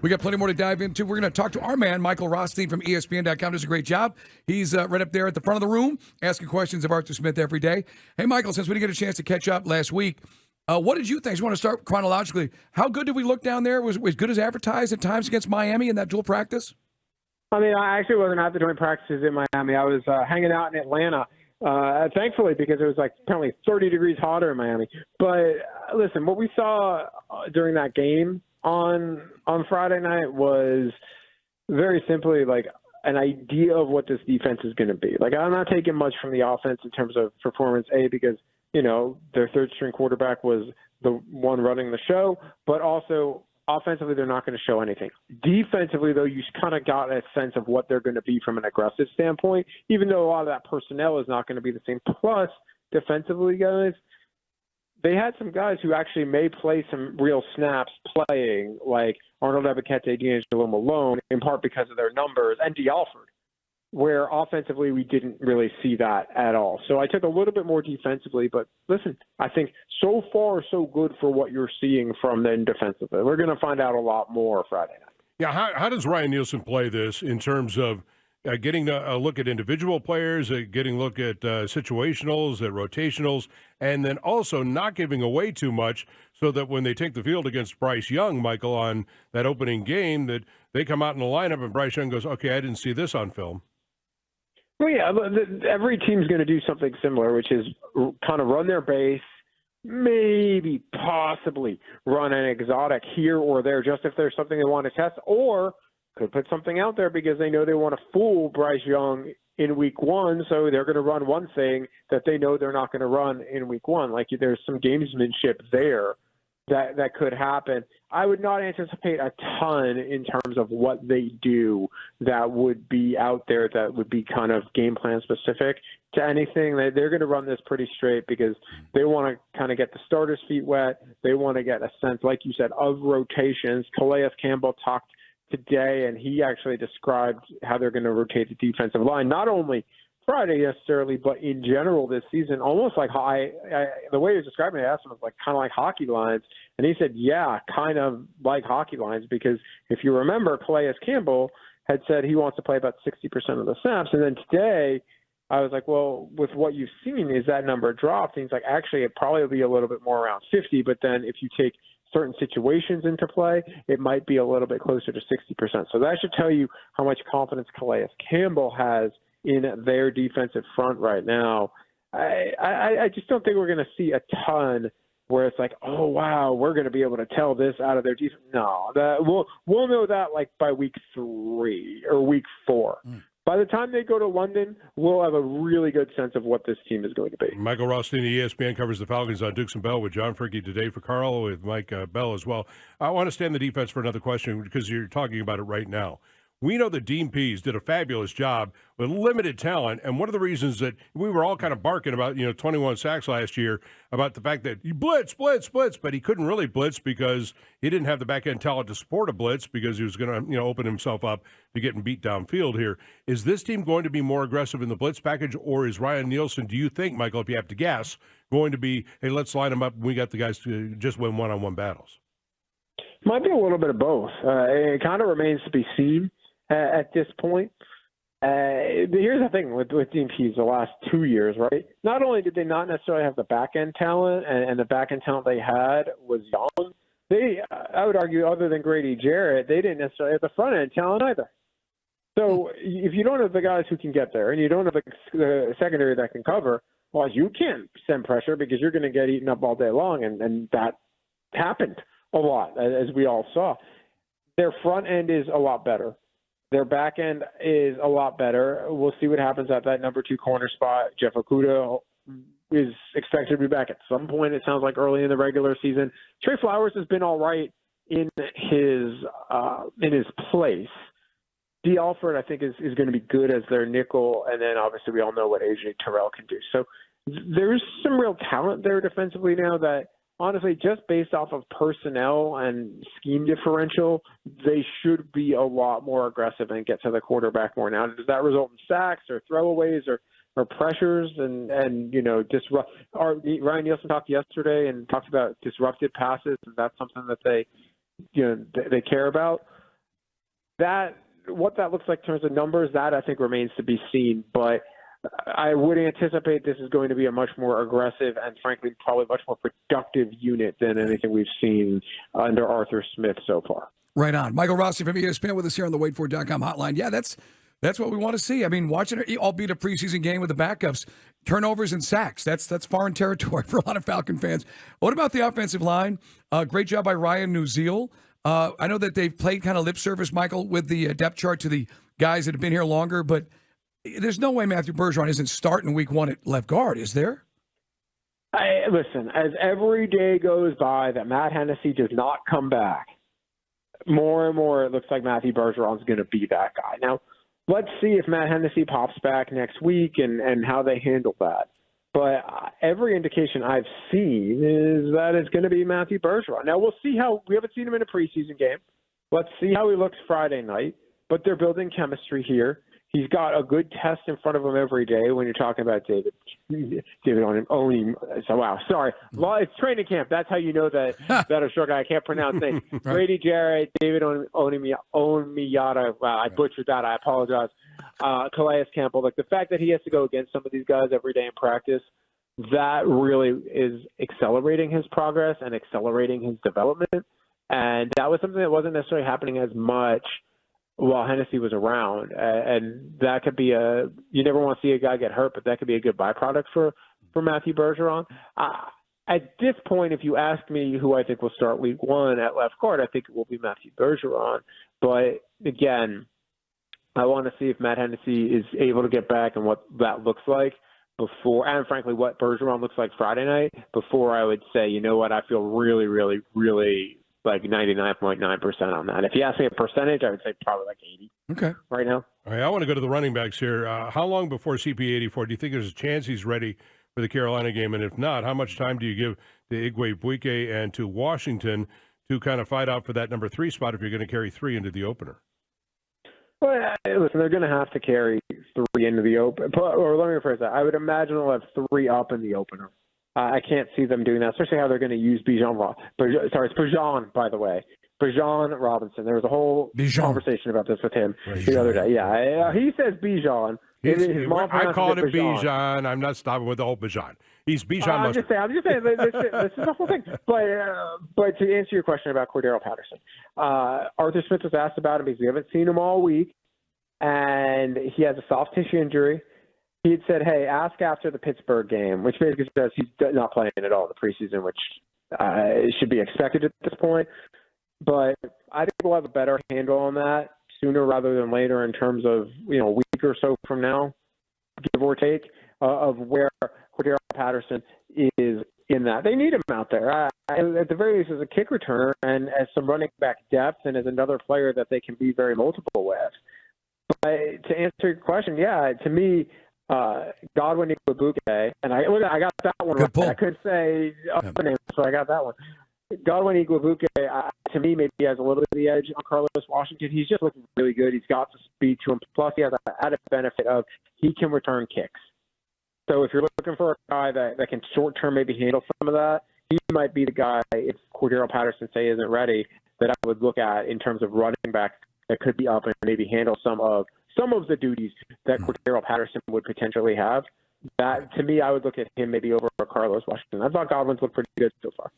We got plenty more to dive into. We're going to talk to our man, Michael Rothstein from ESPN.com. Does a great job. He's right up there at the front of the room asking questions of Arthur Smith every day. Hey, Michael, since we didn't get a chance to catch up last week, what did you think? You want to start chronologically. How good did we look down there? Was as good as advertised at times against Miami in that dual practice? I mean, I actually wasn't at the joint practices in Miami. I was hanging out in Atlanta, thankfully, because it was like apparently 30 degrees hotter in Miami. But listen, what we saw during that game on Friday night was very simply like an idea of what this defense is going to be. Like, I'm not taking much from the offense in terms of performance, because, their third-string quarterback was the one running the show, but also offensively, they're not going to show anything. Defensively, though, you kind of got a sense of what they're going to be from an aggressive standpoint, even though a lot of that personnel is not going to be the same. Plus, defensively, guys, they had some guys who actually may play some real snaps playing, like Arnold Ebiketie, D'Angelo Malone, in part because of their numbers, and D'Alford, where offensively we didn't really see that at all. So I took a little bit more defensively, but listen, I think so far so good for what you're seeing from them defensively. We're going to find out a lot more Friday night. Yeah, how does Ryan Nielsen play this in terms of getting a look at individual players, getting a look at situationals, at rotationals, and then also not giving away too much so that when they take the field against Bryce Young, Michael, on that opening game, that they come out in the lineup and Bryce Young goes, okay, I didn't see this on film. Well, yeah, every team's going to do something similar, which is kind of run their base, maybe possibly run an exotic here or there just if there's something they want to test, or could put something out there because they know they want to fool Bryce Young in week one, so they're going to run one thing that they know they're not going to run in week one. Like, there's some gamesmanship there that could happen. I would not anticipate a ton in terms of what they do that would be out there that would be kind of game plan specific to anything. They're going to run this pretty straight because they want to kind of get the starters' feet wet. They want to get a sense, like you said, of rotations. Calais Campbell talked today, and he actually described how they're going to rotate the defensive line, not only Friday necessarily, but in general this season, almost like the way he was describing it, I asked him, was like kind of like hockey lines. And he said, yeah, kind of like hockey lines, because if you remember, Calais Campbell had said he wants to play about 60% of the snaps. And then today I was like, well, with what you've seen, is that number dropped? And he's like, actually, it'd probably be a little bit more around 50. But then if you take certain situations into play, it might be a little bit closer to 60%. So that should tell you how much confidence Calais Campbell has in their defensive front right now. I just don't think we're going to see a ton where it's like, oh, wow, we're going to be able to tell this out of their defense. No, we'll know that like by week 3 or week 4. By the time they go to London, we'll have a really good sense of what this team is going to be. Michael Rothstein, ESPN, covers the Falcons on Dukes and Bell with John Fricke today for Carl, with Mike Bell as well. I want to stay on the defense for another question because you're talking about it right now. We know that Dean Pease did a fabulous job with limited talent, and one of the reasons that we were all kind of barking about, 21 sacks last year, about the fact that he blitz, but he couldn't really blitz because he didn't have the back-end talent to support a blitz because he was going to, open himself up to getting beat downfield here. Is this team going to be more aggressive in the blitz package, or is Ryan Nielsen, do you think, Michael, if you have to guess, going to be, hey, let's line them up and we got the guys to just win one-on-one battles? Might be a little bit of both. It kind of remains to be seen. At this point, here's the thing with Dean Pease the last 2 years, right? Not only did they not necessarily have the back-end talent, and the back-end talent they had was young, I would argue, other than Grady Jarrett, they didn't necessarily have the front-end talent either. So if you don't have the guys who can get there, and you don't have the secondary that can cover, well, you can't send pressure because you're going to get eaten up all day long, and that happened a lot, as we all saw. Their front end is a lot better. Their back end is a lot better. We'll see what happens at that number 2 corner spot. Jeff Okudah is expected to be back at some point, it sounds like, early in the regular season. Trey Flowers has been all right in his place. D'Alford, I think, is going to be good as their nickel, and then obviously we all know what A.J. Terrell can do. So there's some real talent there defensively now that, honestly, just based off of personnel and scheme differential, they should be a lot more aggressive and get to the quarterback more. Now, does that result in sacks or throwaways or pressures and disrupt? Ryan Nielsen talked yesterday and talked about disrupted passes, and that's something that they care about. what that looks like in terms of numbers, that I think remains to be seen. But I would anticipate this is going to be a much more aggressive and, frankly, probably much more productive unit than anything we've seen under Arthur Smith so far. Right on. Michael Rothstein from ESPN with us here on the waitfor.com hotline. Yeah, that's what we want to see. I mean, watching it, albeit a preseason game with the backups, turnovers and sacks, that's foreign territory for a lot of Falcon fans. What about the offensive line? Great job by Ryan Nuzeel. I know that they've played kind of lip service, Michael, with the depth chart to the guys that have been here longer, but there's no way Matthew Bergeron isn't starting week one at left guard, is there? Listen, as every day goes by that Matt Hennessy does not come back, more and more it looks like Matthew Bergeron's going to be that guy. Now, let's see if Matt Hennessy pops back next week and how they handle that. But every indication I've seen is that it's going to be Matthew Bergeron. Now, we'll see how – we haven't seen him in a preseason game. Let's see how he looks Friday night. But they're building chemistry here. He's got a good test in front of him every day when you're talking about David Oni. So, wow, sorry. Well, it's training camp. That's how you know that a short guy. I can't pronounce names. Right. Brady Jarrett, David Onimiyata. Wow, I butchered that. I apologize. Calais Campbell. Like, the fact that he has to go against some of these guys every day in practice, that really is accelerating his progress and accelerating his development. And that was something that wasn't necessarily happening as much while Hennessy was around. And that could be you never want to see a guy get hurt, but that could be a good byproduct for Matthew Bergeron. At this point, if you ask me who I think will start week one at left guard, I think it will be Matthew Bergeron. But again, I want to see if Matt Hennessy is able to get back and what that looks like before, and frankly, what Bergeron looks like Friday night before I would say, you know what, I feel really, really, really like 99.9% on that. If you ask me a percentage, I would say probably like 80. Okay. Right now. All right, I want to go to the running backs here. How long before CP84 do you think there's a chance he's ready for the Carolina game? And if not, how much time do you give to Igwe and to Washington to kind of fight out for that number 3 spot if you're going to carry 3 into the opener? Well, listen, they're going to have to carry 3 into the open. Or let me rephrase that. I would imagine they'll have 3 up in the opener. I can't see them doing that, especially how they're going to use Bijan. Sorry, it's Bijan, by by Bijan Robinson. There was a whole conversation about this with him the other day. Yeah, he says Bijan. I called him Bijan. I'm not stopping with the whole Bijan. He's Bijan. I'm just saying. This is the whole thing. But to answer your question about Cordero Patterson, Arthur Smith was asked about him because we haven't seen him all week, and he has a soft tissue injury. He had said, hey, ask after the Pittsburgh game, which basically says he's not playing at all in the preseason, which should be expected at this point. But I think we'll have a better handle on that sooner rather than later in terms of, a week or so from now, give or take, of where Cordero Patterson is in that. They need him out there. At the very least, as a kick returner and as some running back depth and as another player that they can be very multiple with. But to answer your question, yeah, to me, Godwin Igwebuike, and I got that one right. I could say other names, so I got that one. Godwin Igwebuike, to me, maybe has a little bit of the edge on Carlos Washington. He's just looking really good. He's got the speed to him. Plus, he has an added benefit of he can return kicks. So if you're looking for a guy that can short-term maybe handle some of that, he might be the guy, if Cordero Patterson, say, isn't ready, that I would look at in terms of running back that could be up and maybe handle some of the duties that Cordero Patterson would potentially have. That, to me, I would look at him maybe over Carlos Washington. I thought Godwin's looked pretty good so far.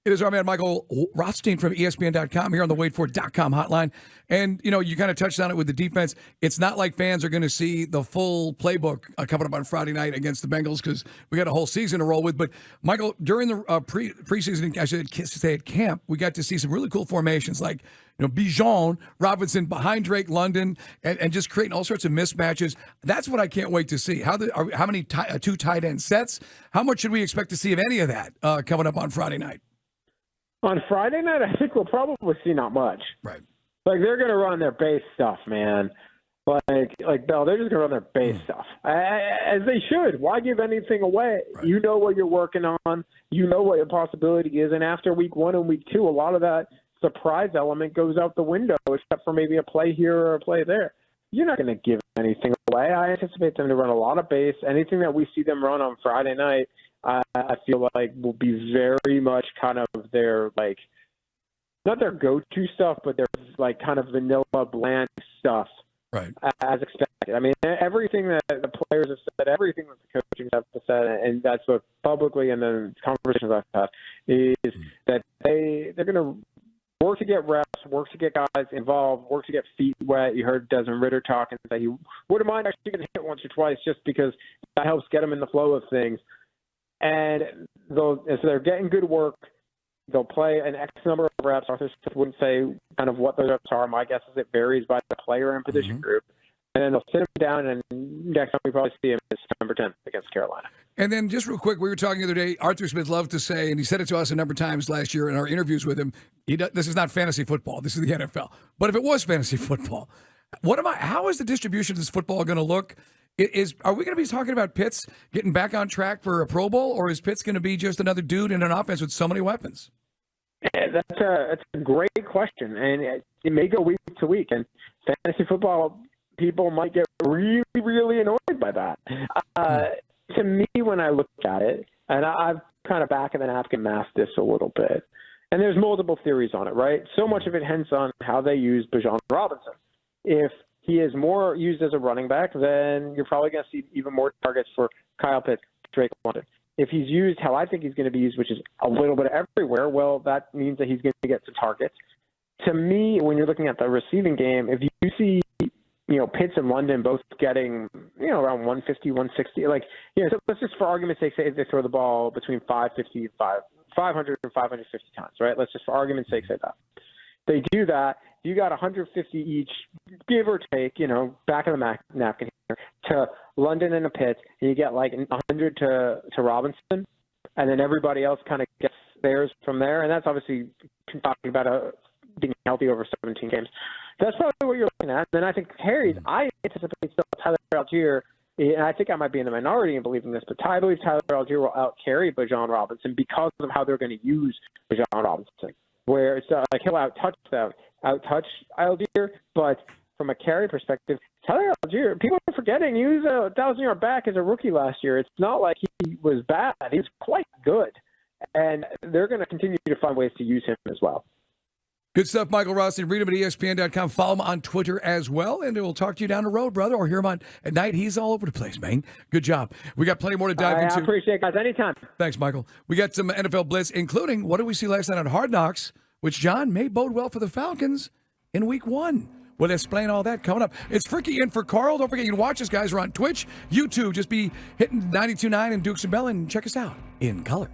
It is our man Michael Rothstein from ESPN.com here on the waitfor.com hotline. And, you kind of touched on it with the defense. It's not like fans are going to see the full playbook coming up on Friday night against the Bengals because we got a whole season to roll with. But, Michael, during the preseason, I should say at camp, we got to see some really cool formations like, Bijan Robinson behind Drake London and just creating all sorts of mismatches. That's what I can't wait to see. How many 2 tight end sets? How much should we expect to see of any of that coming up on Friday night? On Friday night, I think we'll probably see not much. Right. Like, they're going to run their base stuff, man. Like Bell, they're just going to run their base stuff. As they should. Why give anything away? Right. You know what you're working on. You know what your possibility is. And after week 1 and week 2, a lot of that surprise element goes out the window, except for maybe a play here or a play there. You're not going to give anything away. I anticipate them to run a lot of base. Anything that we see them run on Friday night, I feel like will be very much kind of their, not their go-to stuff, but their, kind of vanilla, bland stuff Right. as expected. I mean, everything that the players have said, everything that the coaching staff has said, and that's both publicly and then conversations I've had, is that they're going to work to get reps, work to get guys involved, work to get feet wet. You heard Desmond Ritter talking that he wouldn't mind actually getting hit once or twice just because that helps get him in the flow of things. And so they're getting good work. They'll play an X number of reps. Arthur Smith wouldn't say kind of what those reps are. My guess is it varies by the player and position group. And then they'll sit him down, and next time we probably see him is September 10th against Carolina. And then just real quick, we were talking the other day, Arthur Smith loved to say, and he said it to us a number of times last year in our interviews with him, this is not fantasy football. This is the NFL. But if it was fantasy football, how is the distribution of this football going to look? Are we going to be talking about Pitts getting back on track for a Pro Bowl, or is Pitts going to be just another dude in an offense with so many weapons? Yeah, that's a great question, and it may go week to week. And fantasy football people might get really, really annoyed by that. To me, when I look at it, and I've kind of back of the napkin masked this a little bit, and there's multiple theories on it, right? So much of it hints on how they use Bijan Robinson. If he is more used as a running back, then you're probably going to see even more targets for Kyle Pitts, Drake London. If he's used how I think he's going to be used, which is a little bit everywhere, well, that means that he's going to get some targets. To me, when you're looking at the receiving game, if you see, Pitts and London both getting, around 150, 160, so let's just for argument's sake say they throw the ball between 500 and 550 times, right? Let's just for argument's sake say that. They do that. You got 150 each, give or take, back of the napkin here, to London and a Pitts, and you get like 100 to Robinson, and then everybody else kind of gets theirs from there. And that's obviously talking about being healthy over 17 games. That's probably what you're looking at. And then I think carries, I anticipate still Tyler Algier, and I think I might be in the minority in believing this, but I believe Tyler Algier will out-carry Bijan Robinson because of how they're going to use Bijan Robinson, where it's like he'll out-touch Algier, but from a carry perspective, Tyler Algier, people are forgetting he was a 1,000-yard back as a rookie last year. It's not like he was bad. He was quite good, and they're going to continue to find ways to use him as well. Good stuff, Michael Rothstein. Read him at ESPN.com. Follow him on Twitter as well, and we'll talk to you down the road, brother, or hear him on at night. He's all over the place, man. Good job. We got plenty more to dive into. I appreciate it, guys. Anytime. Thanks, Michael. We got some NFL blitz, including what did we see last night on Hard Knocks, which, John, may bode well for the Falcons in Week 1. We'll explain all that coming up. It's Fricke in for Carl. Don't forget, you can watch us, guys. We're on Twitch, YouTube. Just be hitting 92.9 and Dukes and Bell, and check us out in color.